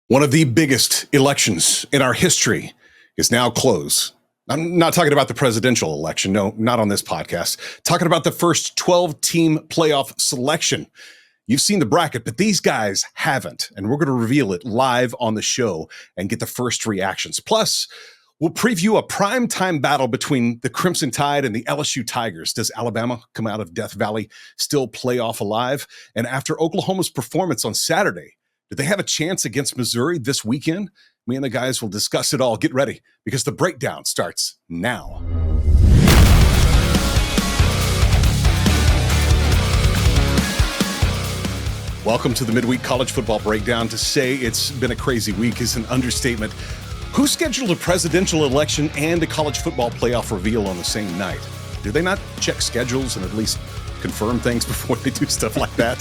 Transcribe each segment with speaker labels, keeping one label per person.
Speaker 1: One of the biggest elections in our history is now closed. I'm not talking about the presidential election. No, not on this podcast. Talking about the first 12-team playoff selection. You've seen the bracket, but these guys haven't. And we're going to reveal it live on the show and get the first reactions. Plus, we'll preview a primetime battle between the Crimson Tide and the LSU Tigers. Does Alabama come out of Death Valley still playoff alive? And after Oklahoma's performance on Saturday, do they have a chance against Missouri this weekend? Me and the guys will discuss it all. Get ready, because the breakdown starts now. Welcome to the Midweek College Football Breakdown. To say it's been a crazy week is an understatement. Who scheduled a presidential election and a college football playoff reveal on the same night? Do they not check schedules and at least confirm things before they do stuff like that?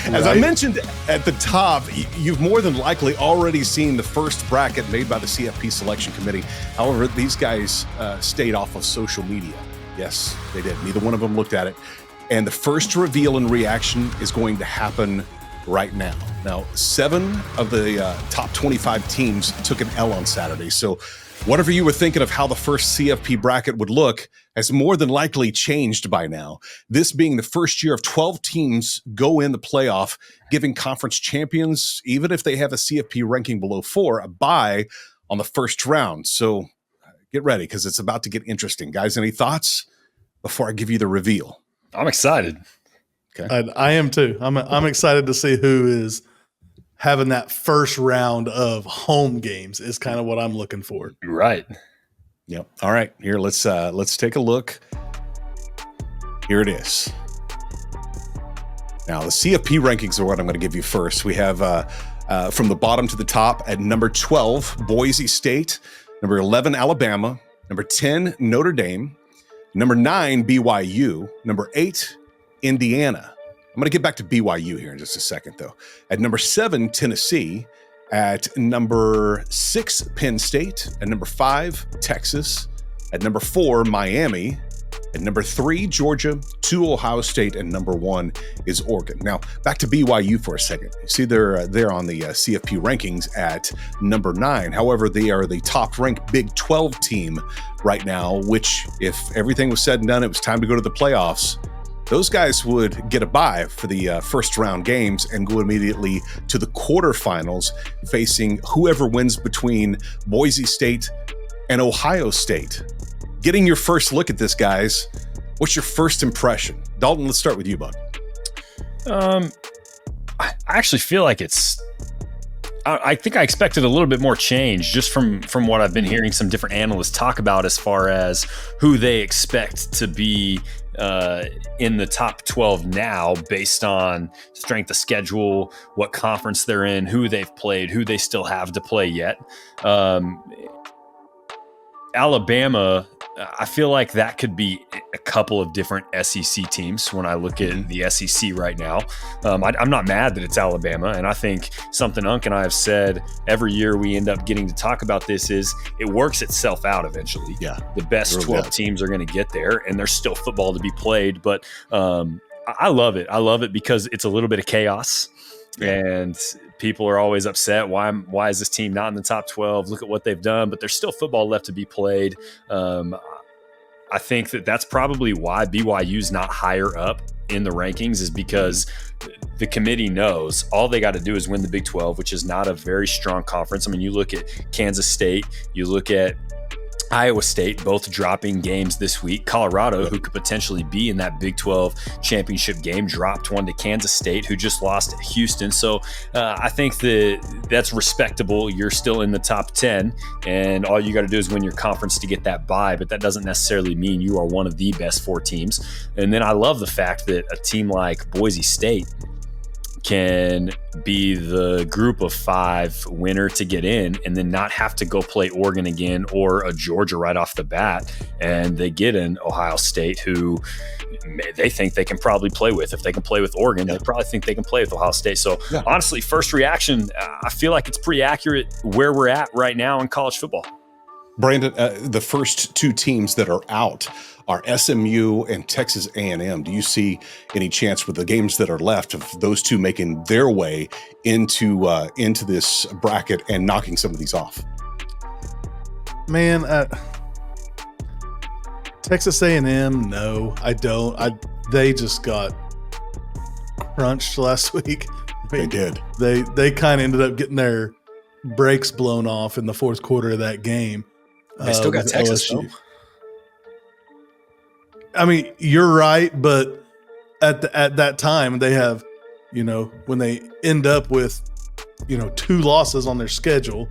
Speaker 1: As I mentioned at the top, you've more than likely already seen the first bracket made by the CFP selection committee. However, these guys stayed off of social media. Yes, they did. Neither one of them looked at it. And the first reveal and reaction is going to happen right now. Now, 7 of the top 25 teams took an L on Saturday. So whatever you were thinking of how the first CFP bracket would look has more than likely changed by now. This being the first year of 12 teams go in the playoff, giving conference champions, even if they have a CFP ranking below 4, a bye on the first round. So get ready, because it's about to get interesting. Guys, any thoughts before I give you the reveal?
Speaker 2: I'm excited.
Speaker 3: Okay. I am too. I'm excited to see who is having that first round of home games is kind of what I'm looking for.
Speaker 2: Right.
Speaker 1: Yep. All right. Here, let's take a look. Here it is. Now, the CFP rankings are what I'm going to give you first. We have from the bottom to the top at number 12, Boise State, number 11, Alabama, number 10, Notre Dame, number 9, BYU, number 8, Indiana. I'm going to get back to BYU here in just a second, though. At number 7, Tennessee. At number 6, Penn State. At number 5, Texas. At number 4, Miami. At number 3, Georgia. 2, Ohio State. And number 1 is Oregon. Now, back to BYU for a second. You see they're on the CFP rankings at number 9. However, they are the top-ranked Big 12 team right now, which, if everything was said and done, it was time to go to the playoffs. Those guys would get a bye for the first round games and go immediately to the quarterfinals, facing whoever wins between Boise State and Ohio State. Getting your first look at this, guys, what's your first impression? Dalton, let's start with you, bud.
Speaker 2: I actually feel like I think I expected a little bit more change just from what I've been hearing some different analysts talk about as far as who they expect to be in the top 12 now, based on strength of schedule, what conference they're in, who they've played, who they still have to play yet. Alabama, I feel like that could be a couple of different SEC teams when I look at the SEC right now. I'm not mad that it's Alabama, and I think something Unc and I have said every year we end up getting to talk about this is it works itself out eventually.
Speaker 1: Yeah,
Speaker 2: the best 12 teams are going to get there, and there's still football to be played. But I love it. I love it because it's a little bit of chaos, and people are always upset. Why is this team not in the top 12? Look at what they've done, but there's still football left to be played. I think that's probably why BYU's not higher up in the rankings, is because the committee knows all they got to do is win the Big 12, which is not a very strong conference. I mean, you look at Kansas State, you look at Iowa State, both dropping games this week. Colorado, who could potentially be in that Big 12 championship game, dropped one to Kansas State, who just lost at Houston. So I think that's respectable. You're still in the top 10, and all you got to do is win your conference to get that bye, but that doesn't necessarily mean you are one of the best 4 teams. And then I love the fact that a team like Boise State can be the group of 5 winner to get in and then not have to go play Oregon again or a Georgia right off the bat. And they get an Ohio State who they think they can probably play with. If they can play with Oregon, they probably think they can play with Ohio State. So honestly, first reaction, I feel like it's pretty accurate where we're at right now in college football.
Speaker 1: Brandon, the first two teams that are out are SMU and Texas A&M. Do you see any chance with the games that are left of those two making their way into this bracket and knocking some of these off?
Speaker 3: Man, Texas A&M, no, I don't. They just got crunched last week.
Speaker 1: They did.
Speaker 3: They kind of ended up getting their brakes blown off in the fourth quarter of that game.
Speaker 2: They still got
Speaker 3: with
Speaker 2: Texas,
Speaker 3: LSU.
Speaker 2: though.
Speaker 3: I mean, you're right, but at that time they have, when they end up with, 2 losses on their schedule.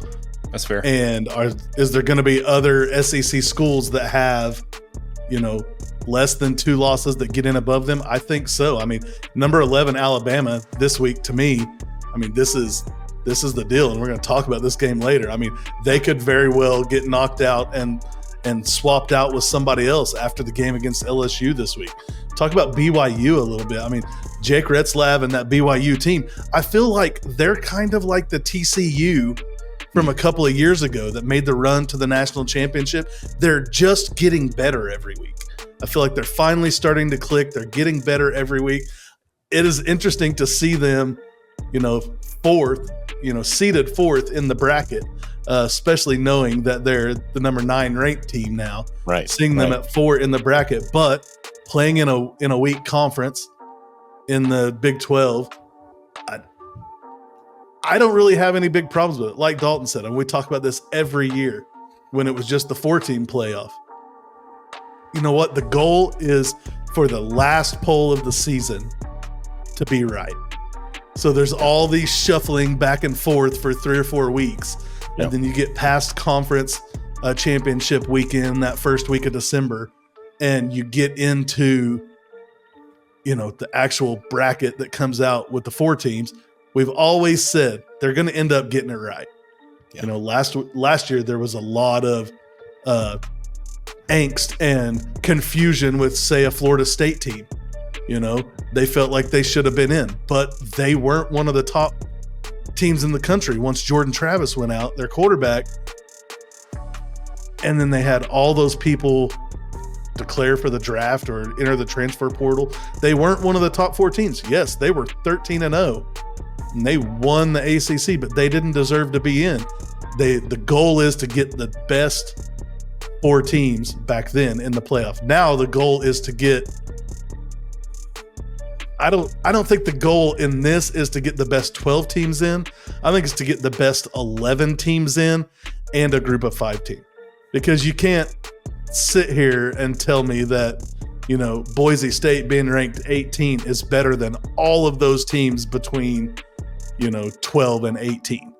Speaker 2: That's fair.
Speaker 3: And is there going to be other SEC schools that have, less than 2 losses that get in above them? I think so. I mean, number 11 Alabama this week, to me, I mean, this is the deal, and we're going to talk about this game later. I mean, they could very well get knocked out and swapped out with somebody else after the game against LSU this week. Talk about BYU a little bit. I mean, Jake Retzlaff and that BYU team, I feel like they're kind of like the TCU from a couple of years ago that made the run to the national championship. They're just getting better every week. I feel like they're finally starting to click. They're getting better every week. It is interesting to see them, fourth, seated fourth in the bracket, especially knowing that they're the number 9 ranked team now.
Speaker 1: Right.
Speaker 3: Seeing them at 4 in the bracket, but playing in a weak conference in the Big 12, I don't really have any big problems with it. Like Dalton said, and we talk about this every year when it was just the 4-team playoff. You know what? The goal is for the last poll of the season to be right. So there's all these shuffling back and forth for 3 or 4 weeks.
Speaker 1: Yep.
Speaker 3: And then you get past conference championship weekend, that first week of December, and you get into, the actual bracket that comes out with the 4 teams. We've always said they're going to end up getting it right. Yeah. Last year there was a lot of angst and confusion with, say, a Florida State team. They felt like they should have been in, but they weren't one of the top teams in the country once Jordan Travis went out, their quarterback. And then they had all those people declare for the draft or enter the transfer portal. They weren't one of the top 4 teams. Yes, they were 13-0. And they won the ACC, but they didn't deserve to be in. The goal is to get the best 4 teams back then in the playoff. Now the goal is to get. I don't think the goal in this is to get the best 12 teams in. I think it's to get the best 11 teams in and a group of 5 team, because you can't sit here and tell me that Boise State being ranked 18 is better than all of those teams between 12 and 18,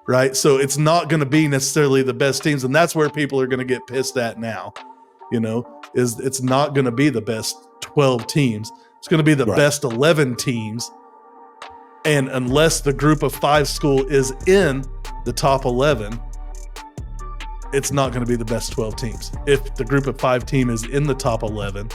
Speaker 3: right? So it's not going to be necessarily the best teams, and that's where people are going to get pissed at now. Is it's not going to be the best 12 teams. It's going to be the best 11 teams, and unless the group of 5 school is in the top 11, it's not going to be the best 12 teams. If the group of 5 team is in the top 11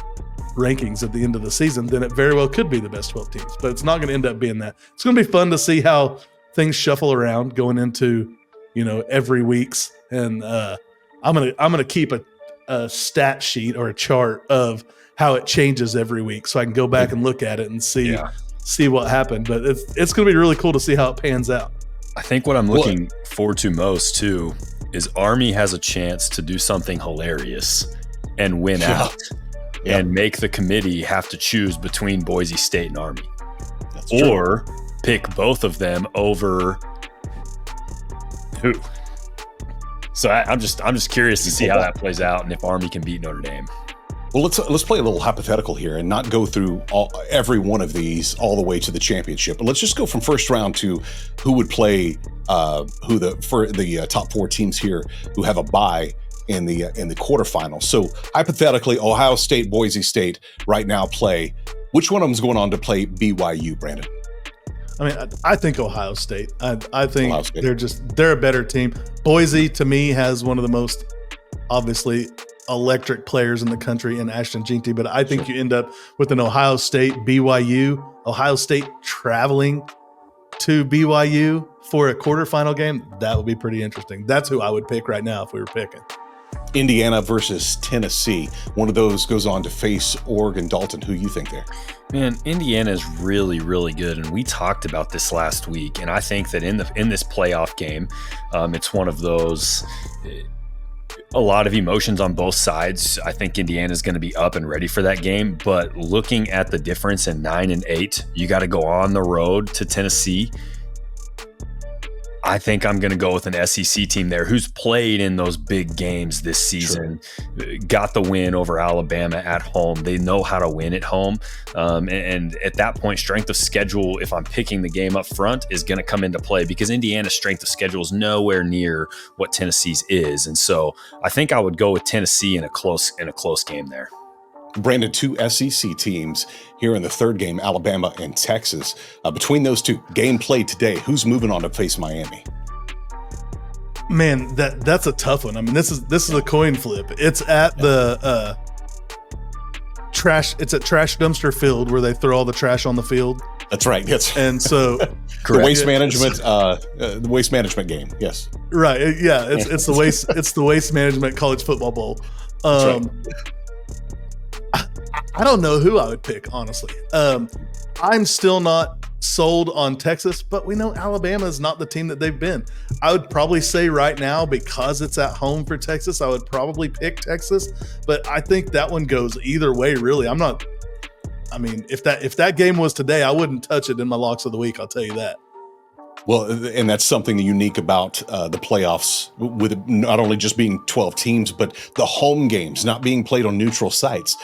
Speaker 3: rankings at the end of the season, then it very well could be the best 12 teams, but it's not going to end up being that. It's going to be fun to see how things shuffle around going into, every weeks. And I'm going to keep a stat sheet or a chart of how it changes every week, so I can go back and look at it and see what happened. But it's going to be really cool to see how it pans out.
Speaker 2: I think what I'm looking forward to most too is Army has a chance to do something hilarious and win out and make the committee have to choose between Boise State and Army.
Speaker 1: That's
Speaker 2: or
Speaker 1: true.
Speaker 2: Pick both of them over who. So I'm just curious to see how that plays out and if Army can beat Notre Dame.
Speaker 1: Well, let's play a little hypothetical here and not go through every one of these all the way to the championship. But let's just go from first round to who would play for the top 4 teams here who have a bye in the quarterfinals. So hypothetically, Ohio State, Boise State right now play. Which one of them is going on to play BYU, Brandon?
Speaker 3: I mean, I think Ohio State. I think they're a better team. Boise, to me, has one of the most obviously electric players in the country in Ashton Jeanty, but I think you end up with an Ohio State, BYU, Ohio State traveling to BYU for a quarterfinal game. That would be pretty interesting. That's who I would pick right now if we were picking.
Speaker 1: Indiana versus Tennessee. One of those goes on to face Oregon. Dalton, who you think there?
Speaker 2: Man, Indiana is really, really good, and we talked about this last week. And I think that in this playoff game, it's one of those. A lot of emotions on both sides. I think Indiana is going to be up and ready for that game. But looking at the difference in 9 and 8, you got to go on the road to Tennessee. I think I'm going to go with an SEC team there who's played in those big games this season, got the win over Alabama at home. They know how to win at home. And at that point, strength of schedule, if I'm picking the game up front, is going to come into play because Indiana's strength of schedule is nowhere near what Tennessee's is. And so I think I would go with Tennessee in a close game there.
Speaker 1: Brandon, 2 SEC teams here in the third game, Alabama and Texas. Between those two, game played today, who's moving on to face Miami?
Speaker 3: Man, that's a tough one. I mean, this is a coin flip. It's at the trash. It's at Trash Dumpster Field where they throw all the trash on the field.
Speaker 1: That's right. Yes.
Speaker 3: And so
Speaker 1: the waste management game. Yes.
Speaker 3: Right. Yeah. It's the waste management college football bowl.
Speaker 1: Right.
Speaker 3: I don't know who I would pick, honestly. I'm still not sold on Texas, but we know Alabama is not the team that they've been. I would probably say right now, because it's at home for Texas, I would probably pick Texas, but I think that one goes either way, really. If that game was today, I wouldn't touch it in my locks of the week, I'll tell you that.
Speaker 1: Well, and that's something unique about the playoffs, with not only just being 12 teams, but the home games not being played on neutral sites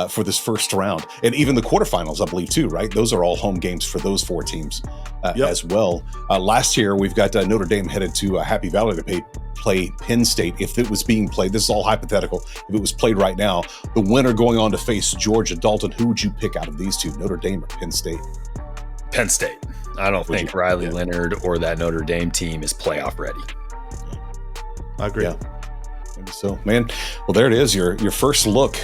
Speaker 1: for this first round. And even the quarterfinals, I believe, too, right? Those are all home games for those 4 teams as well. Last year, we've got Notre Dame headed to Happy Valley to play Penn State. If it was being played, this is all hypothetical, if it was played right now, the winner going on to face Georgia. Dalton, who would you pick out of these two, Notre Dame or Penn State?
Speaker 2: Penn State. I don't think Riley Leonard or that Notre Dame team is playoff ready.
Speaker 3: I agree.
Speaker 1: Yeah. Maybe so, man. Well, there it is. Your first look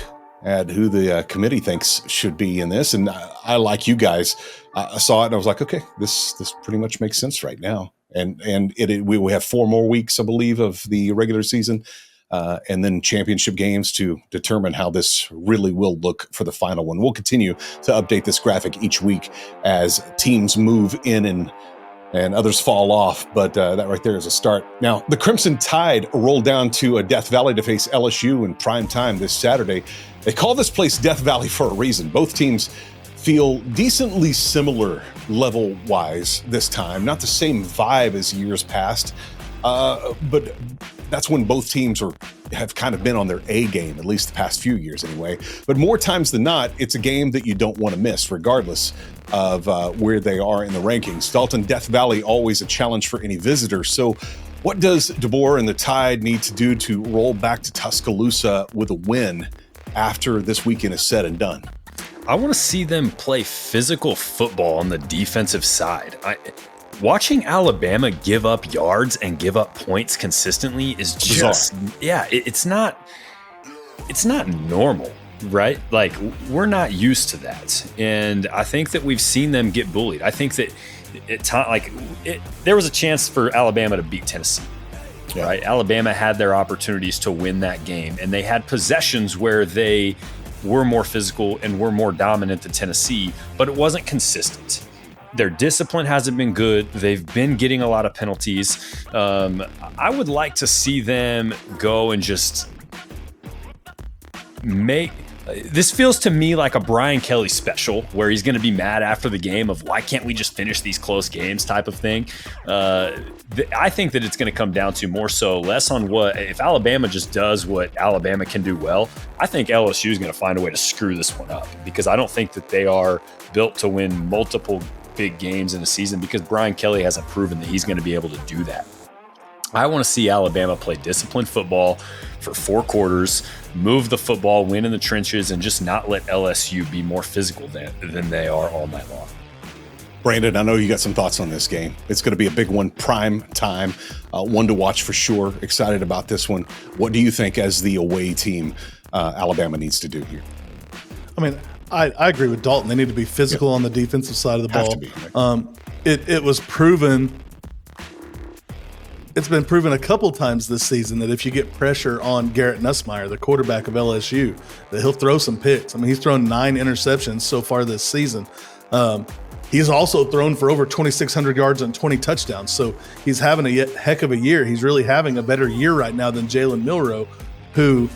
Speaker 1: at who the committee thinks should be in this. And I like you guys, I saw it and I was like, okay, this pretty much makes sense right now. And we have 4 more weeks, I believe, of the regular season. And then championship games to determine how this really will look for the final one. We'll continue to update this graphic each week as teams move in and others fall off. But that right there is a start. Now, the Crimson Tide rolled down to Death Valley to face LSU in prime time this Saturday. They call this place Death Valley for a reason. Both teams feel decently similar level-wise this time. Not the same vibe as years past, but that's when both teams have kind of been on their A game, at least the past few years anyway. But more times than not, it's a game that you don't want to miss, regardless of where they are in the rankings. Dalton, Death Valley, always a challenge for any visitor. So what does DeBoer and the Tide need to do to roll back to Tuscaloosa with a win after this weekend is said and done?
Speaker 2: I want to see them play physical football on the defensive side. Watching Alabama give up yards and give up points consistently is just, it's not normal, right? Like, we're not used to that. And I think that we've seen them get bullied. I think that there was a chance for Alabama to beat Tennessee, right? Alabama had their opportunities to win that game, and they had possessions where they were more physical and were more dominant than Tennessee, but it wasn't consistent. Their discipline hasn't been good. They've been getting a lot of penalties. I would like to see them go and just this feels to me like a Brian Kelly special where he's going to be mad after the game of why can't we just finish these close games type of thing. I think that it's going to come down to more so less on if Alabama just does what Alabama can do well. I think LSU is going to find a way to screw this one up because I don't think that they are built to win multiple big games in a season because Brian Kelly hasn't proven that he's going to be able to do that. I want to see Alabama play disciplined football for 4 quarters, move the football, win in the trenches, and just not let LSU be more physical than they are all night long.
Speaker 1: Brandon, I know you got some thoughts on this game. It's going to be a big one, prime time, one to watch for sure. Excited about this one. What do you think as the away team Alabama needs to do here?
Speaker 3: I mean, I agree with Dalton. They need to be physical on the defensive side of the ball.
Speaker 1: Have to be, right?
Speaker 3: It was proven it's been proven a couple times this season that if you get pressure on Garrett Nussmeier, the quarterback of LSU, that he'll throw some picks. I mean, he's thrown 9 interceptions so far this season. He's also thrown for over 2,600 yards and 20 touchdowns. So he's having a heck of a year. He's really having a better year right now than Jalen Milroe, who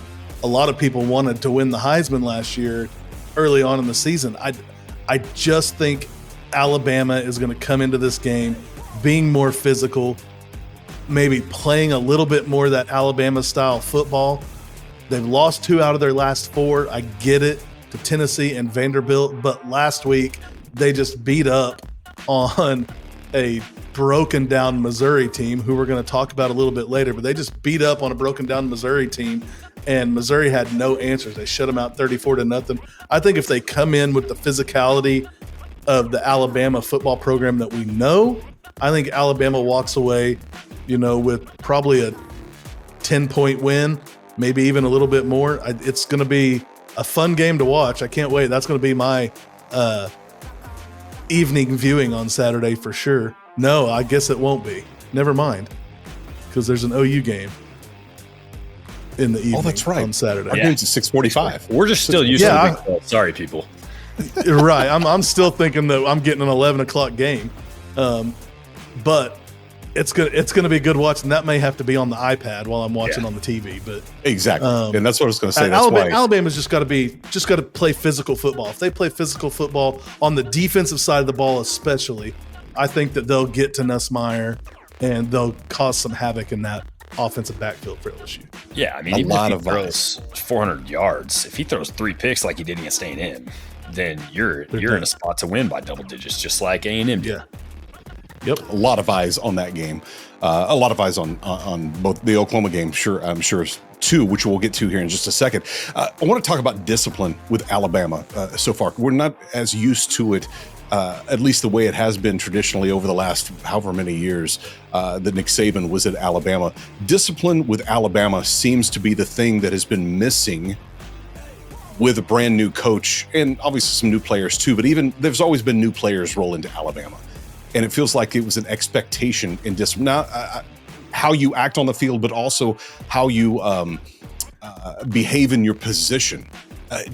Speaker 3: a lot of people wanted to win the Heisman last year early on in the season. I just think Alabama is going to come into this game being more physical, maybe playing a little bit more of that Alabama-style football. They've lost 2 out of their last 4. I get it, to Tennessee and Vanderbilt, but last week they just beat up on a broken down Missouri team, who we're going to talk about a little bit later, but they just beat up on a broken down Missouri team, and Missouri had no answers. They shut them out 34-0. I think if they come in with the physicality of the Alabama football program that we know, I think Alabama walks away, with probably a 10-point win, maybe even a little bit more. It's going to be a fun game to watch. I can't wait. That's going to be my evening viewing on Saturday for sure. No, I guess it won't be. Never mind, because there's an OU game in the evening.
Speaker 1: Oh, that's right.
Speaker 3: On Saturday.
Speaker 1: Our game's at 6:45.
Speaker 2: We're just still used to the Big 12. Sorry, people.
Speaker 3: You're right. I'm still thinking that I'm getting an 11 o'clock game, but it's gonna be a good watch, and that may have to be on the iPad while I'm watching on the TV. But
Speaker 1: exactly, and that's what I was going to say. That's why
Speaker 3: Alabama's just got to play physical football. If they play physical football on the defensive side of the ball, especially, I think that they'll get to Nussmeier and they'll cause some havoc in that offensive backfield for LSU.
Speaker 2: Yeah, I mean, even if he throws 400 yards, if he throws 3 picks like he did against A&M, then you're in a spot to win by double digits, just like A&M did.
Speaker 3: Yeah. Yep.
Speaker 1: A lot of eyes on that game. A lot of eyes on both the Oklahoma game. I'm sure too, which we'll get to here in just a second. I want to talk about discipline with Alabama so far. We're not as used to it, at least the way it has been traditionally over the last however many years that Nick Saban was at Alabama. Discipline with Alabama seems to be the thing that has been missing with a brand new coach, and obviously some new players too, but even there's always been new players roll into Alabama. And it feels like it was an expectation in discipline. Now, how you act on the field, but also how you behave in your position.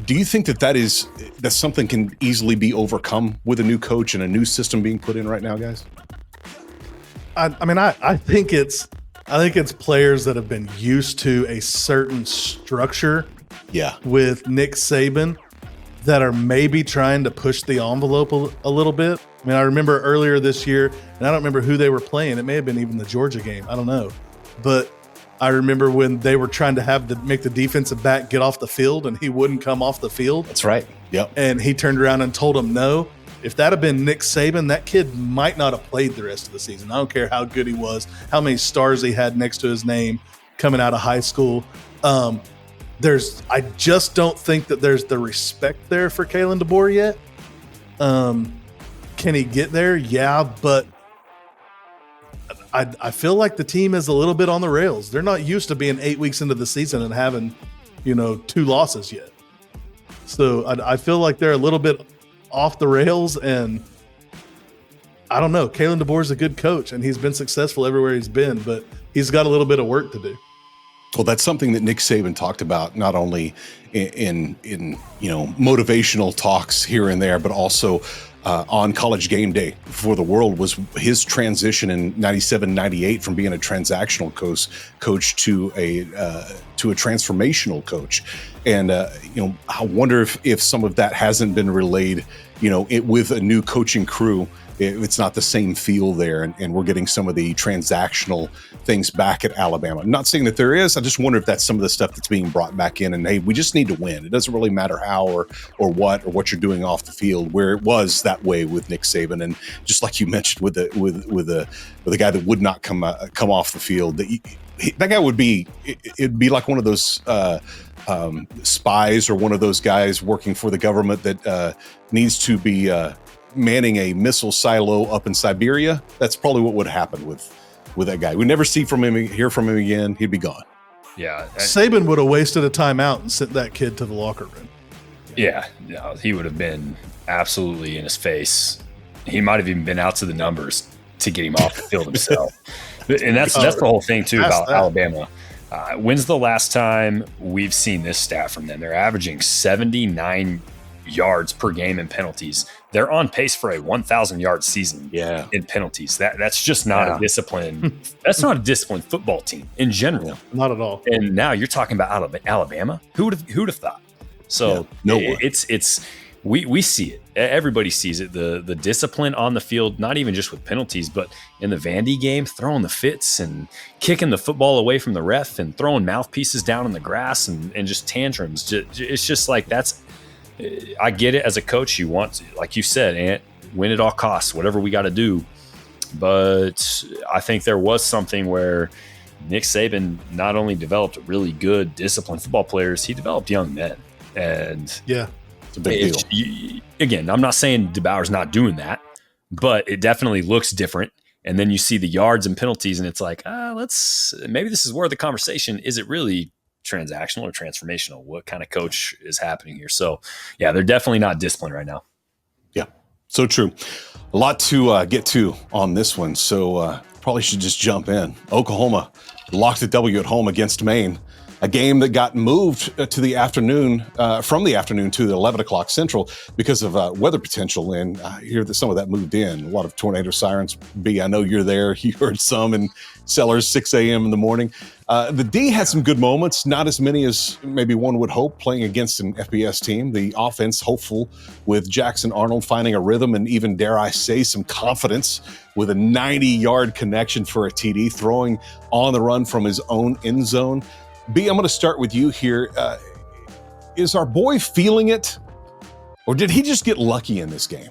Speaker 1: Do you think that something can easily be overcome with a new coach and a new system being put in right now, guys?
Speaker 3: I think it's players that have been used to a certain structure.
Speaker 1: Yeah.
Speaker 3: With Nick Saban, that are maybe trying to push the envelope a little bit. I mean, I remember earlier this year, and I don't remember who they were playing. It may have been even the Georgia game. I don't know. But I remember when they were trying to make the defensive back get off the field, and he wouldn't come off the field.
Speaker 1: That's right. Yep.
Speaker 3: And he turned around and told him no. If that had been Nick Saban, that kid might not have played the rest of the season. I don't care how good he was, how many stars he had next to his name coming out of high school. I just don't think that there's the respect there for Kalen DeBoer yet. Can he get there? Yeah, but I feel like the team is a little bit on the rails. They're not used to being 8 weeks into the season and having, 2 losses yet. So I feel like they're a little bit off the rails, and I don't know. Kalen DeBoer is a good coach, and he's been successful everywhere he's been, but he's got a little bit of work to do.
Speaker 1: Well, that's something that Nick Saban talked about, not only in motivational talks here and there, but also on College Game Day before the world, was his transition in 97-98 from being a transactional coach to a transformational coach. And I wonder if some of that hasn't been relayed, with a new coaching crew. It's not the same feel there, and we're getting some of the transactional things back at Alabama. I'm not saying that there is. I just wonder if that's some of the stuff that's being brought back in. And hey, we just need to win. It doesn't really matter how or what you're doing off the field. Where it was that way with Nick Saban, and just like you mentioned with the guy that would not come off the field, that guy would be. It'd be like one of those spies or one of those guys working for the government that needs to be. Manning a missile silo up in Siberia. That's probably what would happen with that guy. We never hear from him again. He'd be gone.
Speaker 2: Yeah.
Speaker 3: Saban would have wasted a timeout and sent that kid to the locker room.
Speaker 2: Yeah. No, he would have been absolutely in his face. He might have even been out to the numbers to get him off the field himself. And that's the whole thing too about
Speaker 3: that.
Speaker 2: Alabama. When's the last time we've seen this stat from them? They're averaging 79 yards per game in penalties. They're on pace for a 1,000-yard season in penalties. That's just not a discipline. That's not a disciplined football team in general.
Speaker 3: Not at all.
Speaker 2: And now you're talking about Alabama. Who would have thought? So
Speaker 1: no one.
Speaker 2: It's we see it. Everybody sees it. The discipline on the field, not even just with penalties, but in the Vandy game, throwing the fits and kicking the football away from the ref and throwing mouthpieces down in the grass and just tantrums. It's just like that's. I get it as a coach. You want, like you said, Ant, win at all costs, whatever we got to do. But I think there was something where Nick Saban not only developed really good, disciplined football players, he developed young men. And
Speaker 1: it's a big deal.
Speaker 2: Again, I'm not saying DeBauer's not doing that, but it definitely looks different. And then you see the yards and penalties, and it's like, maybe this is where the conversation, is it really transactional or transformational? What kind of coach is happening here? So yeah, they're definitely not disciplined right now.
Speaker 1: Yeah, so true. A lot to get to on this one, so probably should just jump in. Oklahoma locked a W at home against Maine, a game that got moved to the afternoon, from the afternoon to the 11 o'clock Central because of weather potential. And I hear that some of that moved in. A lot of tornado sirens. B, I know you're there. You heard some in Sellers, 6 a.m. in the morning. The D had some good moments, not as many as maybe one would hope, playing against an FBS team. The offense, hopeful with Jackson Arnold finding a rhythm and even, dare I say, some confidence with a 90-yard connection for a TD, throwing on the run from his own end zone. B, I'm going to start with you here. Is our boy feeling it, or did he just get lucky in this game?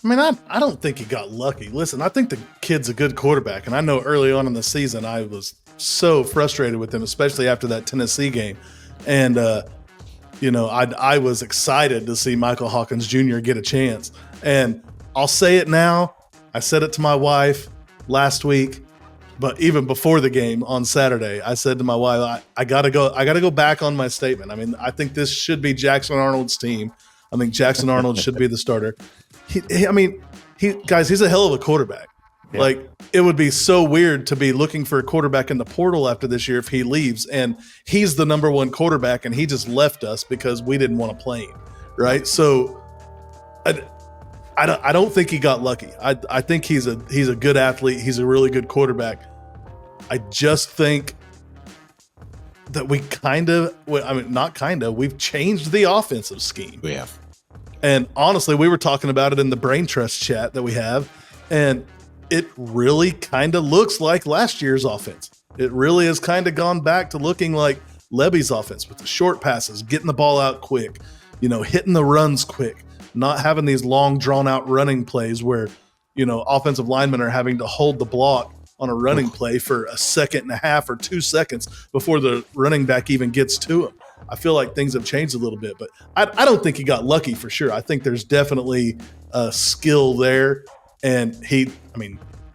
Speaker 3: I mean, I don't think he got lucky. Listen, I think the kid's a good quarterback, and I know early on in the season I was so frustrated with him, especially after that Tennessee game. And, I was excited to see Michael Hawkins Jr. get a chance. And I'll say it now. I said it to my wife last week. But even before the game on Saturday, I said to my wife, I gotta go back on my statement. I mean, I think this should be Jackson Arnold's team. I think Jackson Arnold should be the starter. He's a hell of a quarterback. Yeah. Like, it would be so weird to be looking for a quarterback in the portal after this year if he leaves, and he's the number one quarterback, and he just left us because we didn't want to play him, right? So, I don't think he got lucky. I think he's a good athlete. He's a really good quarterback. I just think that we've changed the offensive scheme.
Speaker 1: We have.
Speaker 3: And honestly, we were talking about it in the Brain Trust chat that we have, and it really kind of looks like last year's offense. It really has kind of gone back to looking like Levy's offense with the short passes, getting the ball out quick, hitting the runs quick, not having these long, drawn-out running plays where, offensive linemen are having to hold the block on a running play for a second and a half or 2 seconds before the running back even gets to him. I feel like things have changed a little bit, but I don't think he got lucky for sure. I think there's definitely a skill there, and he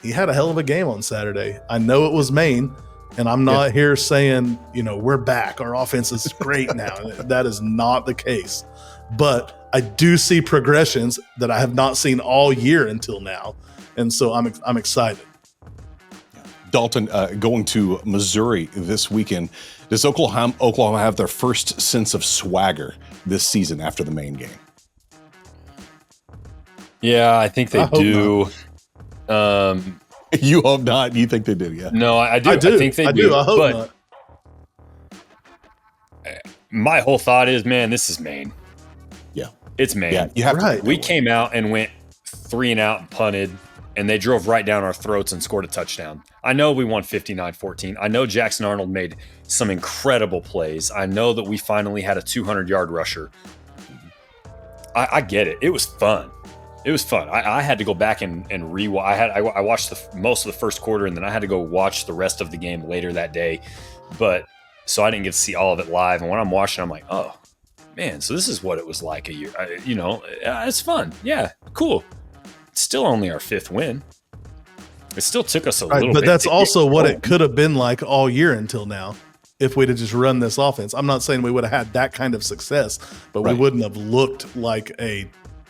Speaker 3: had a hell of a game on Saturday. I know it was Maine, and I'm not here saying, we're back. Our offense is great now. That is not the case. But I do see progressions that I have not seen all year until now, and so I'm excited.
Speaker 1: Dalton, going to Missouri this weekend. Does Oklahoma have their first sense of swagger this season after the Maine game?
Speaker 2: Yeah, I think they do.
Speaker 1: You hope not. You think they do? Yeah.
Speaker 2: No, I do. I think they do.
Speaker 3: I hope not.
Speaker 2: My whole thought is, man, this is Maine.
Speaker 1: Yeah,
Speaker 2: it's Maine.
Speaker 1: Yeah, you have
Speaker 3: right.
Speaker 2: We came out and went 3-and-out and punted, and they drove right down our throats and scored a touchdown. I know we won 59-14. I know Jackson Arnold made some incredible plays. I know that we finally had a 200-yard rusher. I get it. It was fun. It was fun. I had to go back and rewatch. I watched most of the first quarter, and then I had to go watch the rest of the game later that day. But so I didn't get to see all of it live. And when I'm watching, I'm like, oh, man, so this is what it was like a year. It's fun. Yeah, cool. It's still only our 5th win. It still took us a little bit.
Speaker 3: But that's also what it could have been like all year until now if we'd have just run this offense. I'm not saying we would have had that kind of success, but we wouldn't have looked like a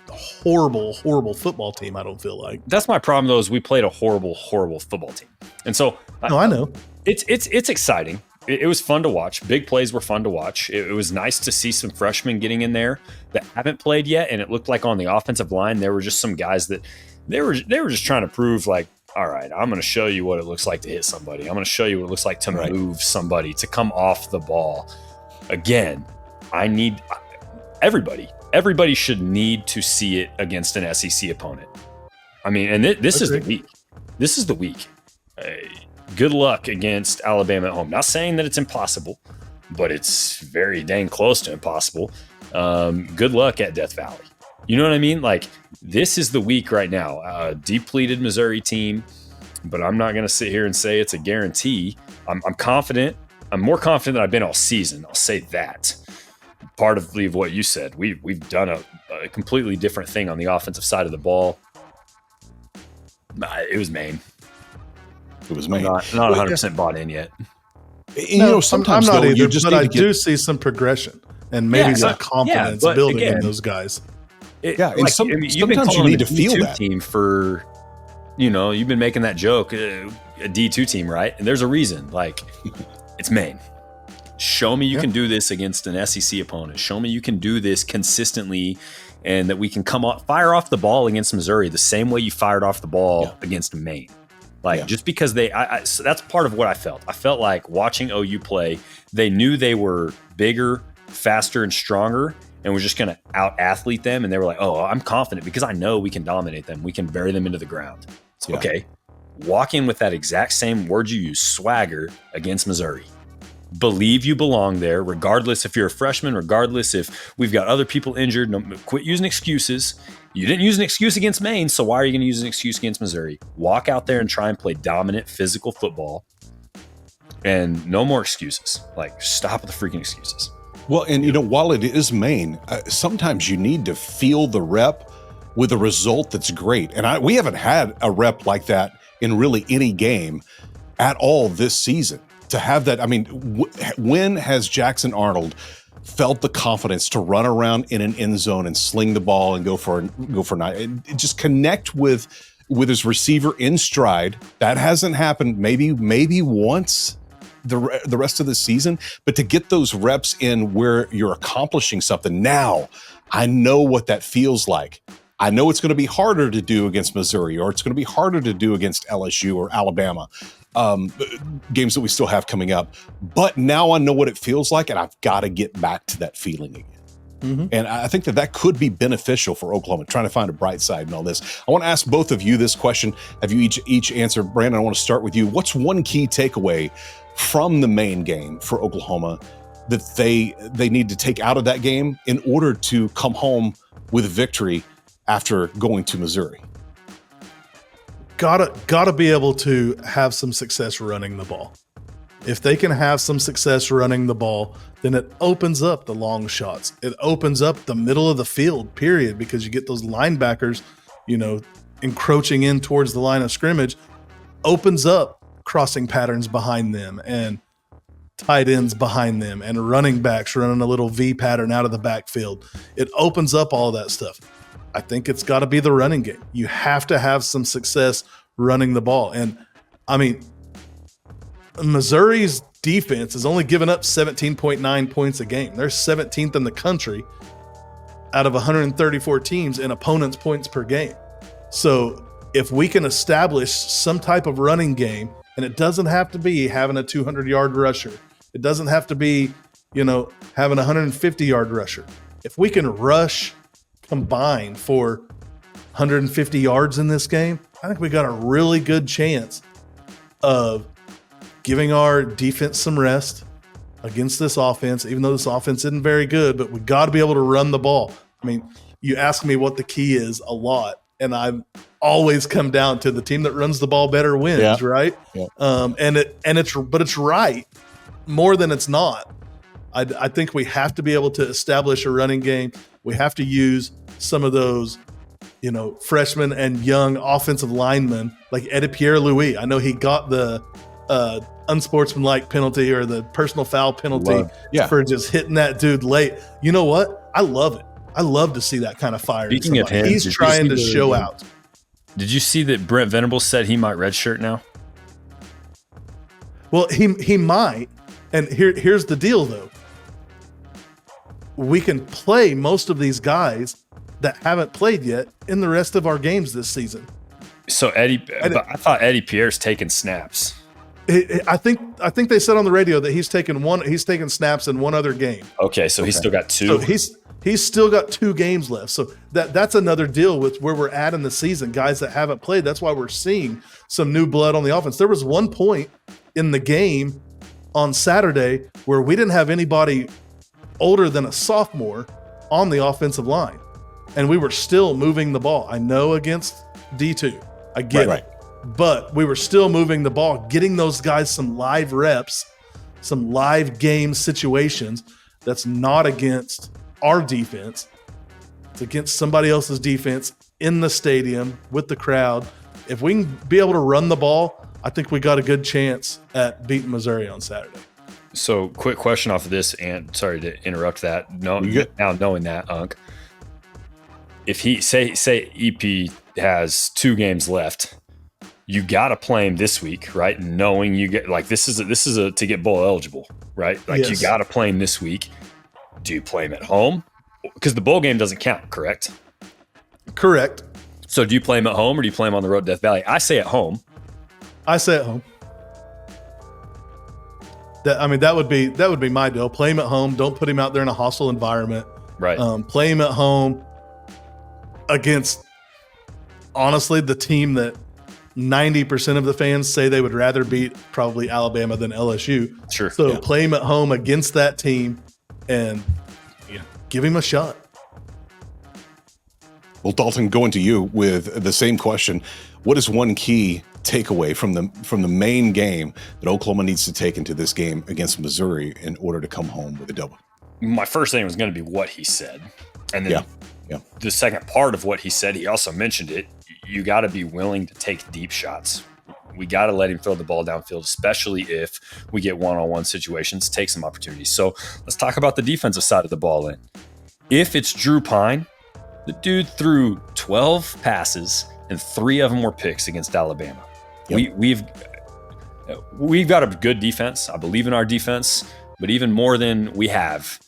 Speaker 3: horrible, horrible football team. I don't feel like.
Speaker 2: That's my problem, though, is we played a horrible, horrible football team. And so
Speaker 3: No, I know.
Speaker 2: It's exciting. It was fun to watch. Big plays were fun to watch. It was nice to see some freshmen getting in there that haven't played yet. And it looked like on the offensive line, there were just some guys that they were just trying to prove like, all right, I'm going to show you what it looks like to hit somebody. I'm going to show you what it looks like to move somebody, to come off the ball. Again, I need everybody should need to see it against an SEC opponent. I mean, and this is the week. This is the week. Good luck against Alabama at home. Not saying that it's impossible, but it's very dang close to impossible. Good luck at Death Valley. You know what I mean? Like, this is the week right now. Depleted Missouri team, but I'm not going to sit here and say it's a guarantee. I'm confident. I'm more confident than I've been all season. I'll say that. Part of what you said, we've done a completely different thing on the offensive side of the ball. It was Maine.
Speaker 1: It was Maine.
Speaker 2: Not 100% bought in yet.
Speaker 1: Sometimes
Speaker 3: I'm not
Speaker 1: though,
Speaker 3: either,
Speaker 1: you just
Speaker 3: but
Speaker 1: need
Speaker 3: I
Speaker 1: to get,
Speaker 3: do see some progression and maybe some confidence building
Speaker 2: again,
Speaker 3: in those guys.
Speaker 2: And
Speaker 1: sometimes you need to feel that
Speaker 2: team for, you've been making that joke, a D2 team, right? And there's a reason. Like, it's Maine. Show me you can do this against an SEC opponent. Show me you can do this consistently, and that we can fire off the ball against Missouri the same way you fired off the ball against Maine. Just because so that's part of what I felt. I felt like watching OU play, they knew they were bigger, faster, and stronger, and we're just going to out-athlete them. And they were like, oh, I'm confident because I know we can dominate them. We can bury them into the ground. Okay. Walk in with that exact same word you use, swagger, against Missouri. Believe you belong there, regardless if you're a freshman, regardless if we've got other people injured. No, quit using excuses. You didn't use an excuse against Maine, so why are you going to use an excuse against Missouri? Walk out there and try and play dominant physical football, and no more excuses. Like, stop with the freaking excuses.
Speaker 1: Well, and while it is Maine, sometimes you need to feel the rep with a result that's great. And we haven't had a rep like that in really any game at all this season. To have that, I mean, when has Jackson Arnold felt the confidence to run around in an end zone and sling the ball and go for nine? Just connect with his receiver in stride. That hasn't happened maybe once the rest of the season, but to get those reps in where you're accomplishing something. Now I know what that feels like. I know it's going to be harder to do against Missouri, or it's going to be harder to do against LSU or Alabama, games that we still have coming up. But now I know what it feels like, and I've got to get back to that feeling again. Mm-hmm. And I think that could be beneficial for Oklahoma, trying to find a bright side in all this. I want to ask both of you this question. Have you each answered? Brandon, I want to start with you. What's one key takeaway from the Maine game for Oklahoma that they need to take out of that game in order to come home with a victory after going to Missouri?
Speaker 3: Gotta be able to have some success running the ball. If they can have some success running the ball, then it opens up the long shots. It opens up the middle of the field, period, because you get those linebackers, encroaching in towards the line of scrimmage, opens up crossing patterns behind them and tight ends behind them and running backs running a little V pattern out of the backfield. It opens up all that stuff. I think it's got to be the running game. You have to have some success running the ball. And I mean, Missouri's defense has only given up 17.9 points a game. They're 17th in the country out of 134 teams in opponents' points per game. So if we can establish some type of running game, and it doesn't have to be having a 200-yard rusher. It doesn't have to be, having a 150-yard rusher. If we can rush combined for 150 yards in this game, I think we got a really good chance of giving our defense some rest against this offense, even though this offense isn't very good, but we got to be able to run the ball. I mean, you ask me what the key is a lot, and I've always come down to the team that runs the ball better wins, right? Yeah. It's right more than it's not. I think we have to be able to establish a running game. We have to use some of those, freshmen and young offensive linemen like Eddie Pierre-Louis. I know he got the unsportsmanlike penalty or the personal foul penalty for just hitting that dude late. You know what? I love it. I love to see that kind of fire.
Speaker 2: Speaking of him,
Speaker 3: he's trying to show out.
Speaker 2: Did you see that Brent Venables said he might redshirt now?
Speaker 3: Well, he might. And here's the deal, though. We can play most of these guys that haven't played yet in the rest of our games this season.
Speaker 2: So I thought Eddie Pierre's taking snaps.
Speaker 3: I think they said on the radio that he's taken snaps in one other game.
Speaker 2: Okay, so he's still got two.
Speaker 3: So he's still got 2 games left. So that's another deal with where we're at in the season. Guys that haven't played. That's why we're seeing some new blood on the offense. There was one point in the game on Saturday where we didn't have anybody older than a sophomore on the offensive line, and we were still moving the ball. I know against D2, I get it, but we were still moving the ball, getting those guys some live reps, some live game situations. That's not against our defense. It's against somebody else's defense in the stadium with the crowd. If we can be able to run the ball, I think we got a good chance at beating Missouri on Saturday.
Speaker 2: So, quick question off of this, and sorry to interrupt that. No, now knowing that, Unc, if he say EP has 2 games left, you got to play him this week, right? Knowing you get like this is a to get bowl eligible, right? Like
Speaker 3: Yes.
Speaker 2: You got to play him this week. Do you play him at home? Because the bowl game doesn't count, correct?
Speaker 3: Correct.
Speaker 2: So, do you play him at home or do you play him on the road to Death Valley? I say at home.
Speaker 3: I say at home. That would be my deal. Play him at home. Don't put him out there in a hostile environment.
Speaker 2: Right.
Speaker 3: Play him at home against, honestly, the team that 90% of the fans say they would rather beat, probably Alabama than LSU.
Speaker 2: Sure.
Speaker 3: So play him at home against that team and give him a shot.
Speaker 1: Well, Dalton, going to you with the same question. What is one key takeaway from the main game that Oklahoma needs to take into this game against Missouri in order to come home with a double?
Speaker 2: My first thing was going to be what he said. And then the second part of what he said, he also mentioned it. You got to be willing to take deep shots. We got to let him throw the ball downfield, especially if we get one-on-one situations, take some opportunities. So let's talk about the defensive side of the ball then. If it's Drew Pine, the dude threw 12 passes and 3 of them were picks against Alabama. Yep. We've got a good defense. I believe in our defense, but even more than we have,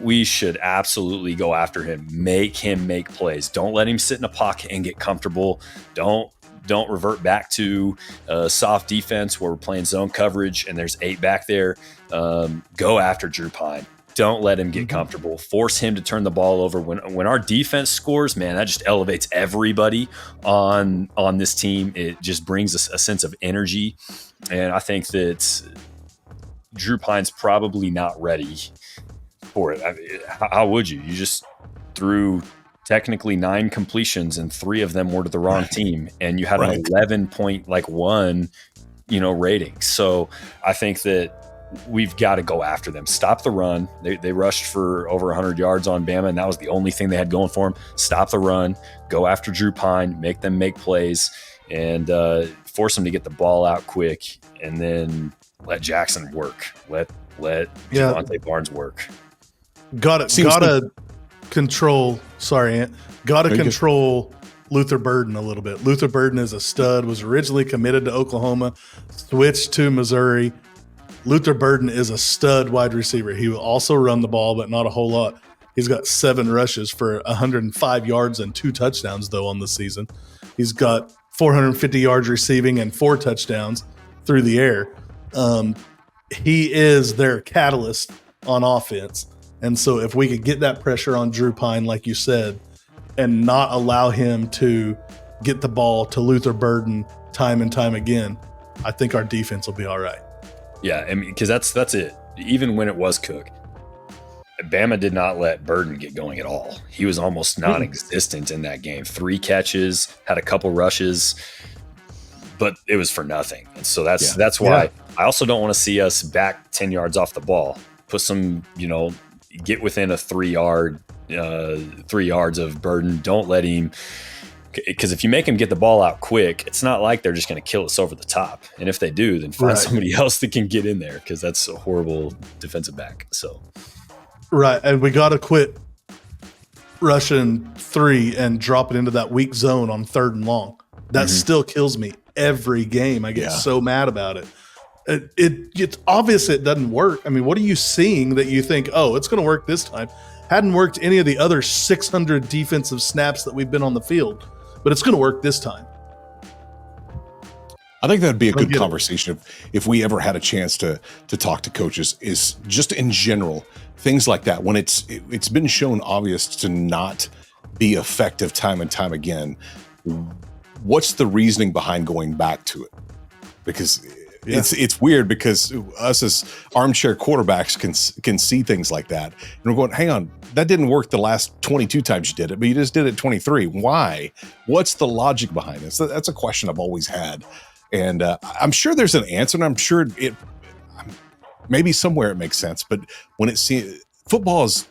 Speaker 2: we should absolutely go after him, make him make plays. Don't let him sit in a pocket and get comfortable. Don't revert back to soft defense where we're playing zone coverage and there's 8 back there. Go after Drew Pine. Don't let him get comfortable. Force him to turn the ball over. When our defense scores, man, that just elevates everybody on this team. It just brings us a sense of energy. And I think that Drew Pine's probably not ready for it. How would you? You just threw technically 9 completions and 3 of them were to the wrong team. And you had an 11.1, rating. So I think that we've got to go after them. Stop the run. They rushed for over 100 yards on Bama, and that was the only thing they had going for them. Stop the run. Go after Drew Pine. Make them make plays, and force them to get the ball out quick, and then let Jackson work. Let Javonte Barnes work.
Speaker 3: Got to control. Sorry, Ant. Got to control Luther Burden a little bit. Luther Burden is a stud. Was originally committed to Oklahoma, switched to Missouri. Luther Burden is a stud wide receiver. He will also run the ball, but not a whole lot. He's got 7 rushes for 105 yards and 2 touchdowns, though, on the season. He's got 450 yards receiving and 4 touchdowns through the air. He is their catalyst on offense. And so if we could get that pressure on Drew Pine, like you said, and not allow him to get the ball to Luther Burden time and time again, I think our defense will be all right.
Speaker 2: Yeah, I mean, because that's it. Even when it was Cook, Bama did not let Burden get going at all. He was almost non-existent in that game. 3 catches, had a couple rushes, but it was for nothing. And so that's why I also don't want to see us back 10 yards off the ball. Put some, get within a 3 yards of Burden. Don't let him. Because if you make them get the ball out quick, it's not like they're just going to kill us over the top. And if they do, then find somebody else that can get in there, because that's a horrible defensive back. So,
Speaker 3: right, and we got to quit rushing 3 and drop it into that weak zone on 3rd and long. That still kills me every game. I get so mad about it. It's obvious it doesn't work. I mean, what are you seeing that you think, oh, it's going to work this time? Hadn't worked any of the other 600 defensive snaps that we've been on the field, but it's going to work this time.
Speaker 1: I think that'd be a good conversation if we ever had a chance to talk to coaches, is just in general, things like that. When it's been shown obvious to not be effective time and time again, what's the reasoning behind going back to it? Because it's weird, because us as armchair quarterbacks can see things like that. And we're going, hang on, that didn't work the last 22 times you did it, but you just did it 23. Why? What's the logic behind this? That's a question I've always had. And I'm sure there's an answer, and I'm sure maybe somewhere it makes sense. But when football is,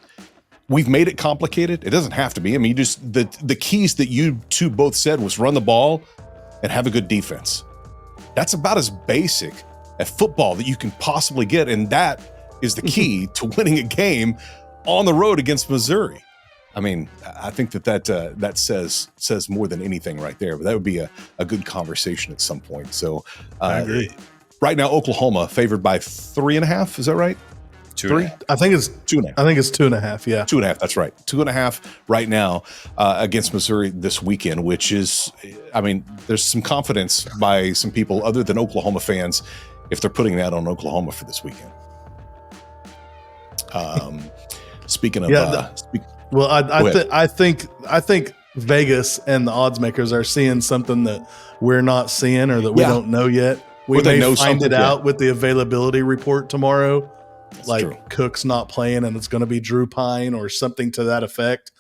Speaker 1: we've made it complicated. It doesn't have to be. I mean, you just the keys that you two both said was run the ball and have a good defense. That's about as basic at football that you can possibly get, and that is the key to winning a game on the road against Missouri. I mean, I think that says more than anything right there. But that would be a good conversation at some point. So,
Speaker 3: I agree.
Speaker 1: Right now, Oklahoma favored by 3.5. Is that right?
Speaker 2: 2.
Speaker 3: I think it's
Speaker 1: 2.5.
Speaker 3: I think it's 2.5. Yeah,
Speaker 1: 2.5. That's right. 2.5 right now against Missouri this weekend, which is, I mean, there's some confidence by some people other than Oklahoma fans if they're putting that on Oklahoma for this weekend. Speaking of,
Speaker 3: well, I think Vegas and the odds makers are seeing something that we're not seeing, or that we don't know yet. We may find it out with the availability report tomorrow. That's like true. Cook's not playing and it's going to be Drew Pine or something to that effect.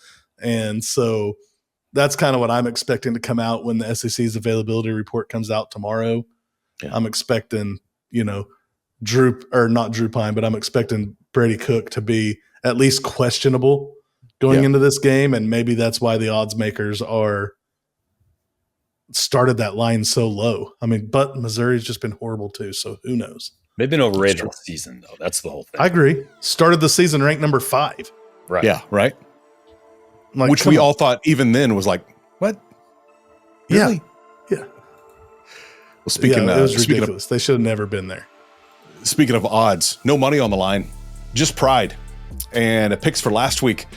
Speaker 3: And so that's kind of what I'm expecting to come out when the SEC's availability report comes out tomorrow. Yeah. I'm expecting, not Drew Pine, but I'm expecting Brady Cook to be at least questionable going into this game. And maybe that's why the odds makers started that line so low. I mean, but Missouri's just been horrible too. So who knows?
Speaker 2: They've been overrated all season, though. That's the whole thing.
Speaker 3: I agree. Started the season ranked number 5.
Speaker 2: Right.
Speaker 1: Yeah, right. Like, which we all thought even then was like, what? Really?
Speaker 3: Yeah.
Speaker 1: Well, speaking
Speaker 3: it was ridiculous. They should have never been there.
Speaker 1: Speaking of odds, no money on the line, just pride. And a picks for last week.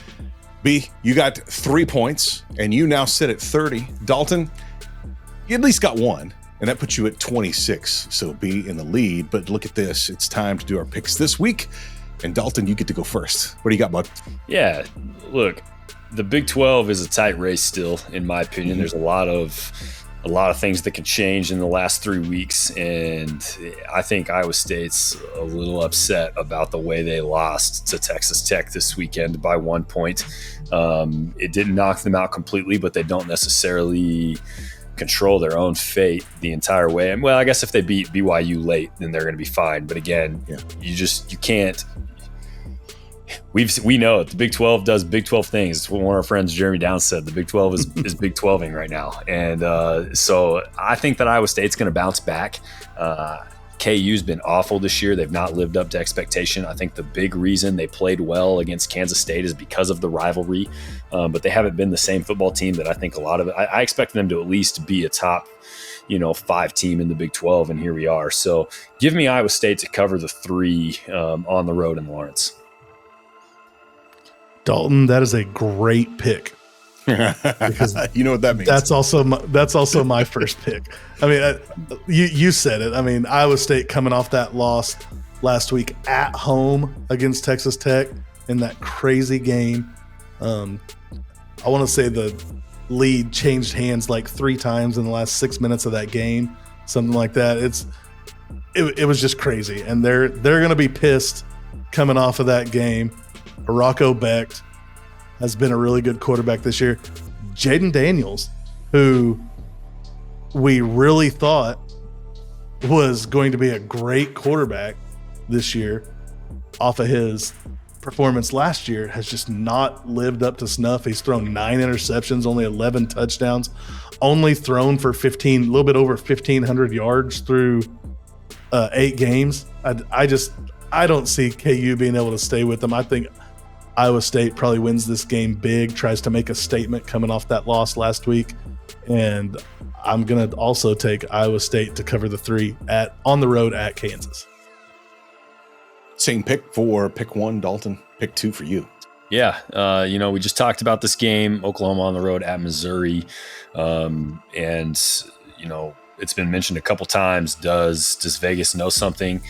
Speaker 1: B, you got 3 points, and you now sit at 30. Dalton, you at least got 1. And that puts you at 26. So be in the lead. But look at this. It's time to do our picks this week. And Dalton, you get to go first. What do you got, bud?
Speaker 2: Yeah, look, the Big 12 is a tight race still, in my opinion. There's a lot of things that can change in the last 3 weeks. And I think Iowa State's a little upset about the way they lost to Texas Tech this weekend by 1 point. It didn't knock them out completely, but they don't necessarily control their own fate the entire way. And well, I guess if they beat BYU late, then they're going to be fine. But again, you can't. We know it. The Big 12 does Big 12 things. It's what one of our friends, Jeremy Downs, said. The Big 12 is Big 12ing right now. And so I think that Iowa State's going to bounce back. KU's been awful this year. They've not lived up to expectation. I think the big reason they played well against Kansas State is because of the rivalry. But they haven't been the same football team that I think a lot of it. I expect them to at least be a top 5 team in the Big 12, and here we are. So give me Iowa State to cover the 3 on the road in Lawrence.
Speaker 3: Dalton, that is a great pick.
Speaker 1: Because you know what that means.
Speaker 3: That's also my first pick. I mean, you said it. I mean, Iowa State coming off that loss last week at home against Texas Tech in that crazy game. I want to say the lead changed hands like 3 times in the last 6 minutes of that game, something like that. It was just crazy, and they're going to be pissed coming off of that game. Rocco Becht has been a really good quarterback this year. Jaden Daniels, who we really thought was going to be a great quarterback this year off of his performance last year, has just not lived up to snuff. He's thrown 9 interceptions, only 11 touchdowns, only thrown for a little bit over 1,500 yards through 8 games. I don't see KU being able to stay with them. I think Iowa State probably wins this game big, tries to make a statement coming off that loss last week. And I'm going to also take Iowa State to cover the 3 on the road at Kansas.
Speaker 1: Same pick for pick 1, Dalton. Pick 2 for you.
Speaker 2: Yeah, we just talked about this game, Oklahoma on the road at Missouri. And, it's been mentioned a couple times. Does Vegas know something?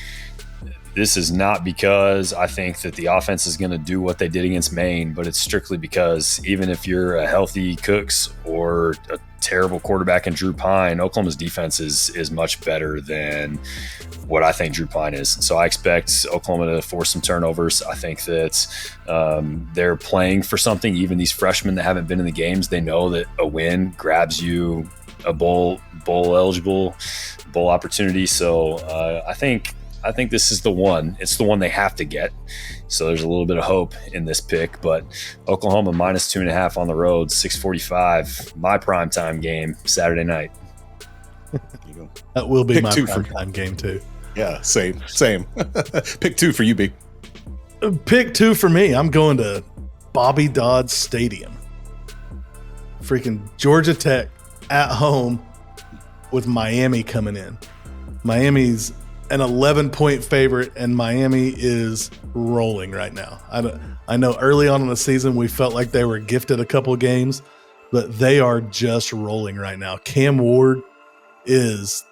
Speaker 2: This is not because I think that the offense is going to do what they did against Maine, but it's strictly because even if you're a healthy Cooks or a terrible quarterback in Drew Pine, Oklahoma's defense is much better than what I think Drew Pine is. So I expect Oklahoma to force some turnovers. I think that they're playing for something. Even these freshmen that haven't been in the games, they know that a win grabs you a bowl eligible bowl opportunity. So I think this is the one. It's the one they have to get. So there's a little bit of hope in this pick. But Oklahoma minus 2.5 on the road, 6:45, my primetime game, Saturday night.
Speaker 1: You go.
Speaker 3: That will be
Speaker 1: Pick
Speaker 3: my
Speaker 1: 2
Speaker 3: primetime game too.
Speaker 1: Yeah, same. Pick 2 for you, B.
Speaker 3: Pick 2 for me. I'm going to Bobby Dodd Stadium. Freaking Georgia Tech at home with Miami coming in. Miami's an 11-point favorite, and Miami is rolling right now. I know early on in the season we felt like they were gifted a couple of games, but they are just rolling right now. Cam Ward is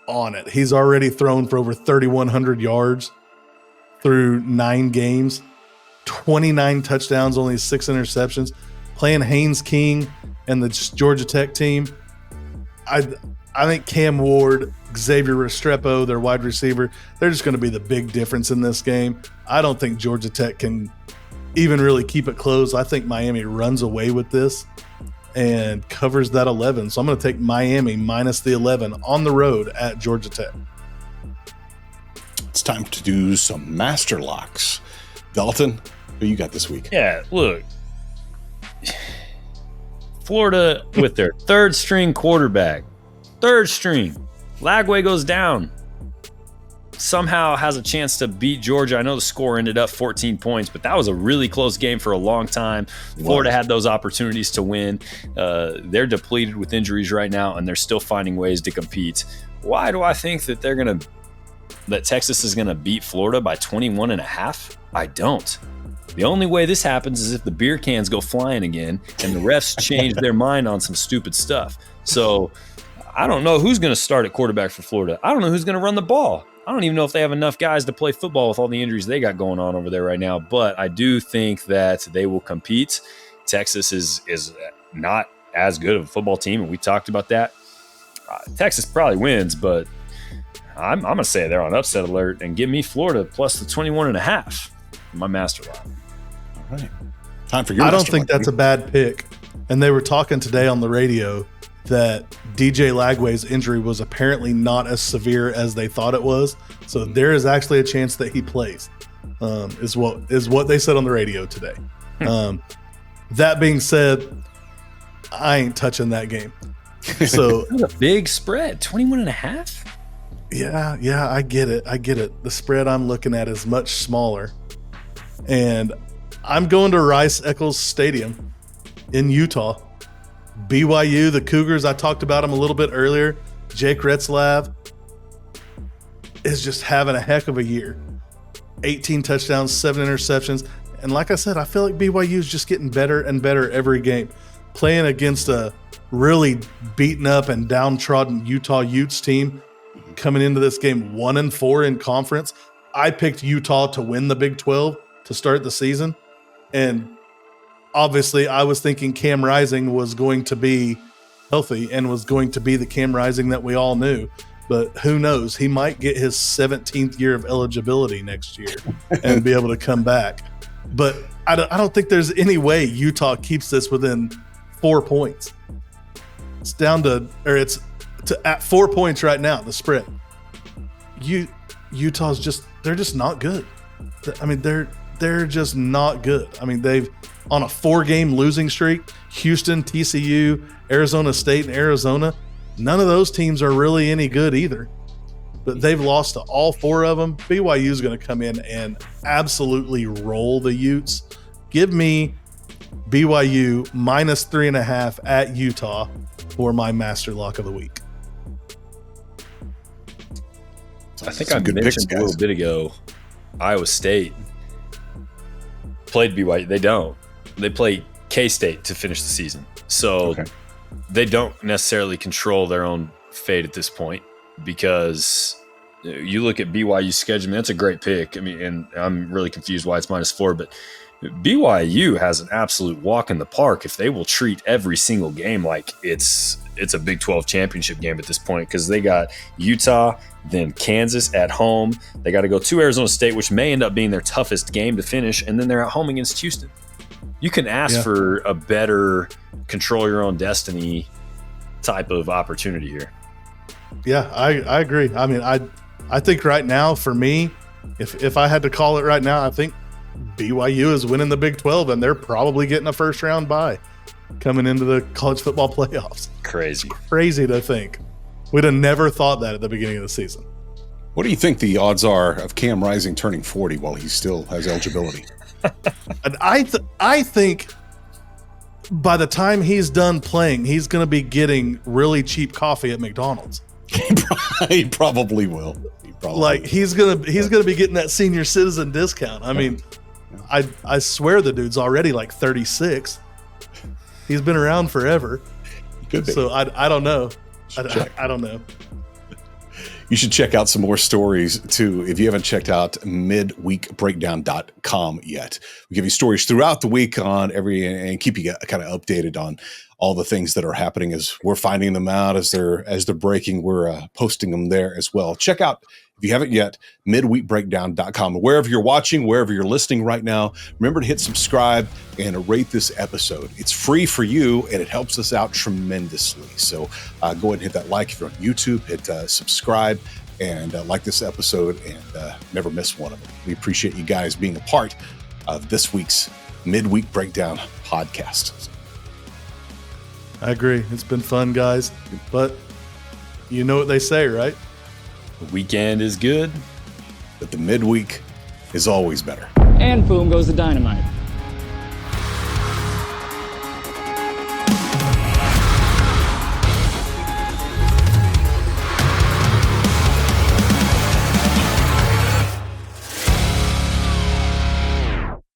Speaker 3: on it. He's already thrown for over 3,100 yards through 9 games, 29 touchdowns, only 6 interceptions. Playing Haynes King and the Georgia Tech team, I think Cam Ward, Xavier Restrepo, their wide receiver, they're just going to be the big difference in this game. I don't think Georgia Tech can even really keep it close. I think Miami runs away with this and covers that 11. So I'm going to take Miami minus the 11 on the road at Georgia Tech.
Speaker 1: It's time to do some master locks. Dalton, who you got this week?
Speaker 2: Yeah, look. Florida with their third string quarterback. Third string. Lagway goes down. Somehow has a chance to beat Georgia. I know the score ended up 14 points, but that was a really close game for a long time. Florida had those opportunities to win. They're depleted with injuries right now, and they're still finding ways to compete. Why do I think that that Texas is gonna beat Florida by 21.5? I don't. The only way this happens is if the beer cans go flying again and the refs change their mind on some stupid stuff. So I don't know who's going to start at quarterback for Florida. I don't know who's going to run the ball. I don't even know if they have enough guys to play football with all the injuries they got going on over there right now. But I do think that they will compete. Texas is not as good of a football team, and we talked about that. Texas probably wins, but I'm going to say they're on upset alert and give me Florida plus the 21.5. My master lock.
Speaker 1: All right. Time for your
Speaker 3: I don't
Speaker 1: master
Speaker 3: think
Speaker 1: lock.
Speaker 3: that's a bad pick. And they were talking today on the radio that DJ Lagway's injury was apparently not as severe as they thought it was. So there is actually a chance that he plays, is what they said on the radio today. That being said, I ain't touching that game. So
Speaker 2: That's a big spread, 21.5.
Speaker 3: Yeah, I get it. The spread I'm looking at is much smaller. And I'm going to Rice-Eccles Stadium in Utah. BYU, the Cougars, I talked about them a little bit earlier. Jake Retzlaff is just having a heck of a year. 18 touchdowns, 7 interceptions. And like I said, I feel like BYU is just getting better and better every game. Playing against a really beaten up and downtrodden Utah Utes team coming into this game 1-4 in conference. I picked Utah to win the Big 12 to start the season. And obviously I was thinking Cam Rising was going to be healthy and was going to be the Cam Rising that we all knew. But who knows? He might get his 17th year of eligibility next year and be able to come back. But I don't think there's any way Utah keeps this within 4 points. It's at 4 points right now, the spread. Utah's they're just not good. I mean, they're just not good. I mean, they've on a 4-game losing streak. Houston, TCU, Arizona State, and Arizona. None of those teams are really any good either. but they've lost to all 4 of them. BYU is going to come in and absolutely roll the Utes. Give me BYU minus 3.5 at Utah for my master lock of the week.
Speaker 2: I think I mentioned a little bit ago, Iowa State played BYU. They don't. They play K-State to finish the season. So they don't necessarily control their own fate at this point, because you look at BYU's schedule. I mean, that's a great pick. I mean, and I'm really confused why it's -4, but BYU has an absolute walk in the park if they will treat every single game like it's a Big 12 championship game at this point, because they got Utah, then Kansas at home. They got to go to Arizona State, which may end up being their toughest game to finish, and then they're at home against Houston. You can ask for a better control your own destiny type of opportunity here.
Speaker 3: Yeah, I agree. I mean, I think right now for me, if I had to call it right now, I think BYU is winning the Big 12, and they're probably getting a first round bye coming into the college football playoffs.
Speaker 2: Crazy.
Speaker 3: It's crazy to think. We'd have never thought that at the beginning of the season.
Speaker 1: What do you think the odds are of Cam Rising turning 40 while he still has eligibility?
Speaker 3: And I think by the time he's done playing, he's going to be getting really cheap coffee at McDonald's.
Speaker 1: He probably will.
Speaker 3: He's gonna be getting that senior citizen discount. I mean, I swear the dude's already like 36. He's been around forever.
Speaker 1: Could be.
Speaker 3: So I don't know. I don't know.
Speaker 1: You should check out some more stories too if you haven't checked out midweekbreakdown.com yet. We give you stories throughout the week on and keep you kind of updated on all the things that are happening as we're finding them out as they're breaking. We're posting them there as well. Check out, if you haven't yet, midweekbreakdown.com. Wherever you're watching, wherever you're listening right now, remember to hit subscribe and rate this episode. It's free for you, and it helps us out tremendously. So go ahead and hit that like if you're on YouTube, hit subscribe, and like this episode, and never miss one of them. We appreciate you guys being a part of this week's Midweek Breakdown podcast.
Speaker 3: I agree. It's been fun, guys. But you know what they say, right?
Speaker 2: The weekend is good,
Speaker 1: but the midweek is always better.
Speaker 4: And boom goes the dynamite.